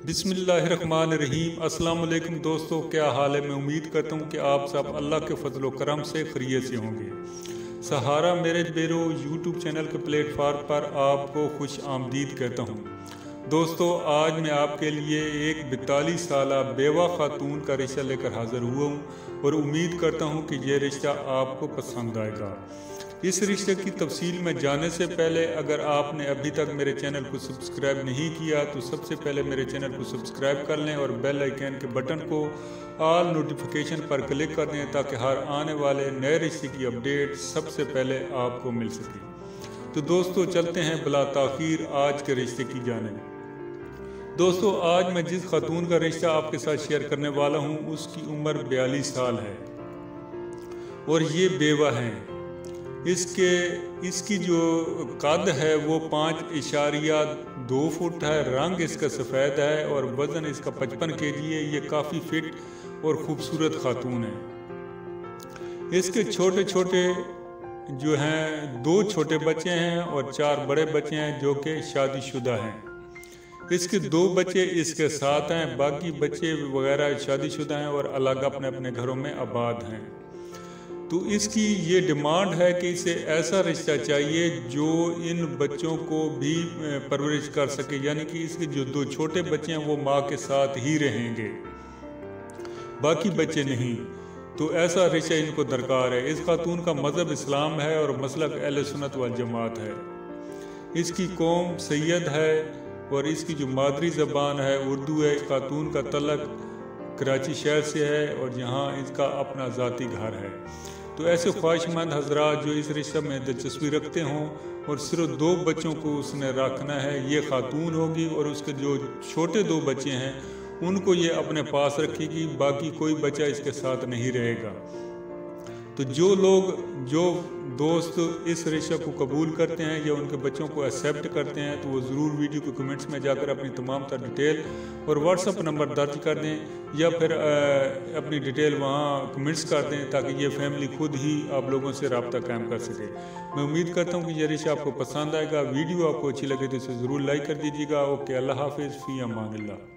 बिस्मिल्लाहिर्रहमानिर्रहीम। अस्सलाम वालेकुम दोस्तों, क्या हाल है। मैं उम्मीद करता हूँ कि आप सब अल्लाह के फजल व करम से खैरियत से होंगे। सहारा मैरिज ब्यूरो यूट्यूब चैनल के प्लेटफार्म पर आपको खुश आमदीद कहता हूँ। दोस्तों, आज मैं आपके लिए एक 42 साला बेवा खातून का रिश्ता लेकर हाज़िर हुआ हूँ और उम्मीद करता हूँ कि ये रिश्ता आपको पसंद आएगा। इस रिश्ते की तफसील में जाने से पहले अगर आपने अभी तक मेरे चैनल को सब्सक्राइब नहीं किया तो सबसे पहले मेरे चैनल को सब्सक्राइब कर लें और बेल आइकन के बटन को ऑल नोटिफिकेशन पर क्लिक कर दें ताकि हर आने वाले नए रिश्ते की अपडेट सबसे पहले आपको मिल सके। तो दोस्तों, चलते हैं बिला ताखीर आज के रिश्ते की जानिब। दोस्तों, आज मैं जिस खातून का रिश्ता आपके साथ शेयर करने वाला हूँ उसकी उम्र 42 साल है और ये बेवा हैं। इसकी जो कद है वो 5.2 फुट है। रंग इसका सफ़ेद है और वज़न इसका 55 kg है। ये काफ़ी फिट और ख़ूबसूरत खातून है। इसके छोटे छोटे जो हैं 2 छोटे बच्चे हैं और 4 बड़े बच्चे हैं जो कि शादीशुदा हैं। इसके 2 बच्चे इसके साथ हैं, बाकी बच्चे वगैरह शादीशुदा हैं और अलग अपने अपने घरों में आबाद हैं। तो इसकी ये डिमांड है कि इसे ऐसा रिश्ता चाहिए जो इन बच्चों को भी परवरिश कर सके, यानी कि इसके जो 2 छोटे बच्चे हैं वो माँ के साथ ही रहेंगे, बाकी बच्चे नहीं। तो ऐसा रिश्ता इनको दरकार है। इस खातून का मज़हब इस्लाम है और मसलक अहले सुन्नत वल जमात है। इसकी कौम सैयद है और इसकी जो मादरी ज़बान है उर्दू है। इस खातून का तलक कराची शहर से है और यहाँ इसका अपना ज़ाती घर है। तो ऐसे ख्वाहिशमंद हजरात जो इस रिश्ते में दिलचस्पी रखते हों और सिर्फ 2 बच्चों को उसने रखना है, ये खातून होगी और उसके जो छोटे 2 बच्चे हैं उनको ये अपने पास रखेगी, बाकी कोई बच्चा इसके साथ नहीं रहेगा। तो जो दोस्त इस रिश्ते को कबूल करते हैं या उनके बच्चों को एक्सेप्ट करते हैं तो वो ज़रूर वीडियो के कमेंट्स में जाकर अपनी तमाम तर डिटेल और व्हाट्सएप नंबर दर्ज कर दें या फिर अपनी डिटेल वहाँ कमेंट्स कर दें ताकि ये फैमिली खुद ही आप लोगों से रब्ता कायम कर सके। मैं उम्मीद करता हूँ कि ये रिश्ता आपको पसंद आएगा। वीडियो आपको अच्छी लगे तो इसे ज़रूर लाइक कर दीजिएगा। ओके, अल्लाह हाफिज़, फ़ी अमान अल्लाह।